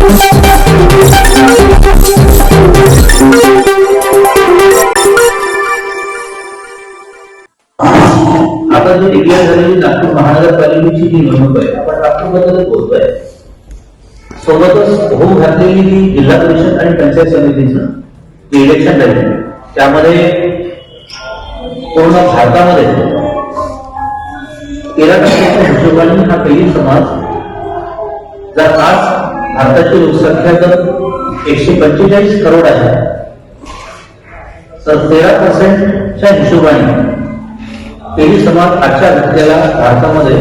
आता जी डिक्लेअर झालेली नागपूर महानगरपालिकेची जी निवडणूक आहे, आपण नागपूरबद्दल बोलतोय, सोबतच होऊन घातलेली ही जिल्हा परिषद आणि पंचायत समितीचं इलेक्शन झाले, त्यामध्ये पूर्ण भारतामध्ये 13% हिशोबाने हा पहिली समाज, जर आज भारताची लोकसंख्या जर 145 करोड आहे, तर 13%च्या हिशोबाने पहिली समाज आजच्या घटनेला भारतामध्ये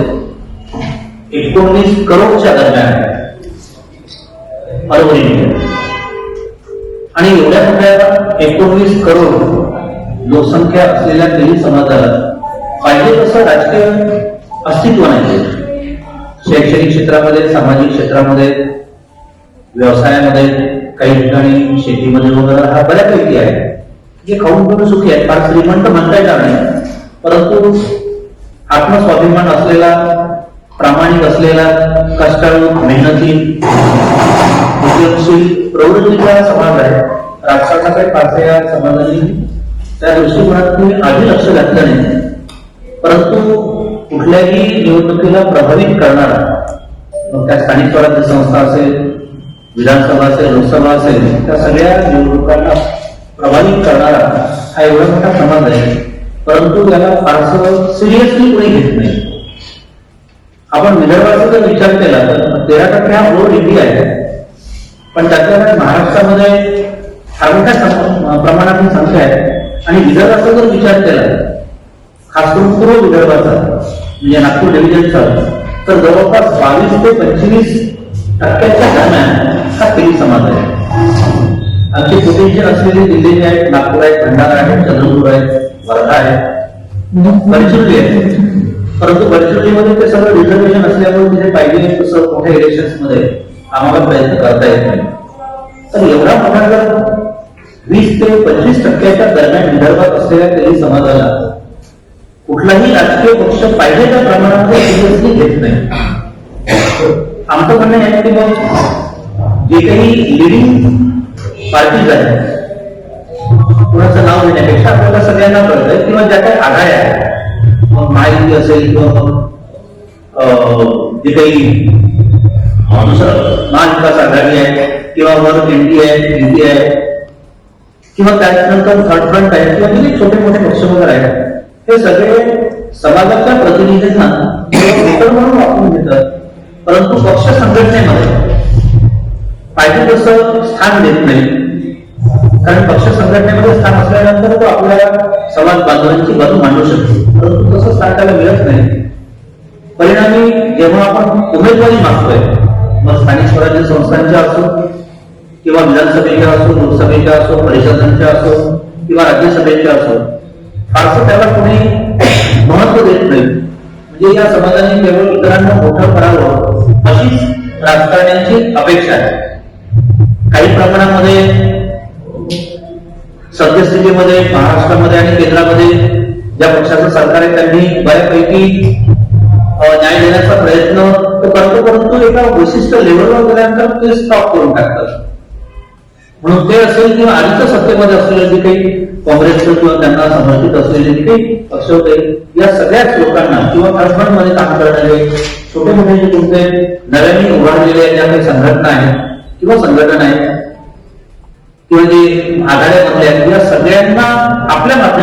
19 करोडच्या दरम्यान आहे आणि एवढ्या मोठ्या 19 करोड लोकसंख्या असलेल्या तेली समाजाला पाहिजे तसं राजकीय अस्तित्व नाही. शैक्षणिक क्षेत्रामध्ये, सामाजिक क्षेत्रामध्ये, व्यवसायामध्ये, काही ठिकाणी शेतीमध्ये वगैरे हा बऱ्यापैकी आहे, जे खाऊन पिऊन सुखी आहे, फार श्रीमंत म्हणता येणार नाही, परंतु आत्मस्वाभिमान असलेला, प्रामाणिक असलेला, कष्टाळू, मेहनती, उद्योगशील प्रवृत्तीचा समाज आहे. राष्ट्राचा काही फारसा या समाजाने त्या दृष्टिकोनातून आधी लक्ष घातलं नाही, परंतु कुठल्याही निवडणुकीला प्रभावित करणारा, मग त्या स्थानिक स्वराज्य संस्था असेल, विधानसभा असेल, लोकसभा असेल, त्या सगळ्या निवडणुकांना प्रभावित करणारा हा एवढा मोठा समाज आहे, परंतु त्याला फारसं सिरियसली कोणी घेत नाही. आपण विदर्भाचा जर विचार केला तर 13% हा ऑल इंडिया आहे, पण त्याच्यामध्ये महाराष्ट्रामध्ये फार मोठ्या प्रमाणात संख्या आहे, आणि विदर्भाचा जर विचार केला, खास करून पूर्व विदर्भाचा म्हणजे नागपूर डिव्हिजनचा, तर जवळपास 22 ते 25% दरम्यान हा तेली समाज आहे. आमचे पोटेन्शियल असलेले जिल्हे जे आहेत, नागपूर आहे, भंडारा आहे, चंद्रपूर आहे, वर्धा आहे, गडचिरोली आहे, परंतु गडचिरोलीमध्ये ते सगळं रिझर्वेशन असल्यामुळे तिथे पाहिजे तसं मोठ्या इलेक्शन्स मध्ये आम्हाला प्रयत्न करता येत नाही. तर एवढा मोठा जर 20 ते 25% दरम्यान विदर्भात असलेल्या तेली समाजाला कुठलाही राजकीय पक्ष पाहिजे त्या प्रमाणात सिरियसली घेत नाही. आमचं म्हणणं आहे की मग जे काही लिडिंग पार्टीज आहेत, कुणाचं नाव घेण्यापेक्षा आपल्याला सगळ्यांना कळतंय किंवा ज्या काही आघाड्या आहेत, मग महायुती असेल किंवा जे काही महाविकास आघाडी आहे किंवा वर एनडीए आहे, युती आहे, किंवा त्यानंतर थर्ड फ्रंट आहे, किंवा जे छोटे मोठे पक्ष वगैरे आहेत, हे सगळे समाजाच्या प्रतिनिधींना वोटर म्हणून वापरून घेतात, परंतु पक्ष संघटनेमध्ये पाहिजे तसं स्थान देत नाही. कारण पक्ष संघटनेमध्ये स्थान असल्यानंतर तो आपल्या समाज बांधवांची बाजू मांडू शकतो, परंतु तसं स्थान त्याला मिळत नाही. परिणामी जेव्हा आपण उमेदवारी मागतोय, मग स्थानिक स्वराज्य संस्थांच्या असो किंवा विधानसभेच्या असो, लोकसभेच्या असो, परिषदांच्या असो किंवा राज्यसभेच्या असो, फारसं त्याला कोणी महत्व देत नाही. म्हणजे या समाजाने केवळ इतरांना मोठं करावं अशीच राजकारण्यांची अपेक्षा आहे. काही प्रमाणामध्ये सद्यस्थितीमध्ये महाराष्ट्रामध्ये आणि केंद्रामध्ये ज्या पक्षाचं सरकार आहे त्यांनी बऱ्यापैकी न्याय देण्याचा प्रयत्न करतो, परंतु एका विशिष्ट लेवलवर गेल्यानंतर ते स्टॉप करून टाकतात. म्हणून ते असेल किंवा आधीच्या सत्तेमध्ये असलेले जे काही काँग्रेसचं किंवा त्यांना समर्थित असलेले जे काही पक्ष होते, या सगळ्याच लोकांना किंवा मध्ये काम करणारे छोटे मोठे जे तुमचे नव्याने उभारलेल्या ज्या काही संघटना आहेत किंवा संघटना आहेत किंवा जे आघाड्या बनल्या, या सगळ्यांना आपल्या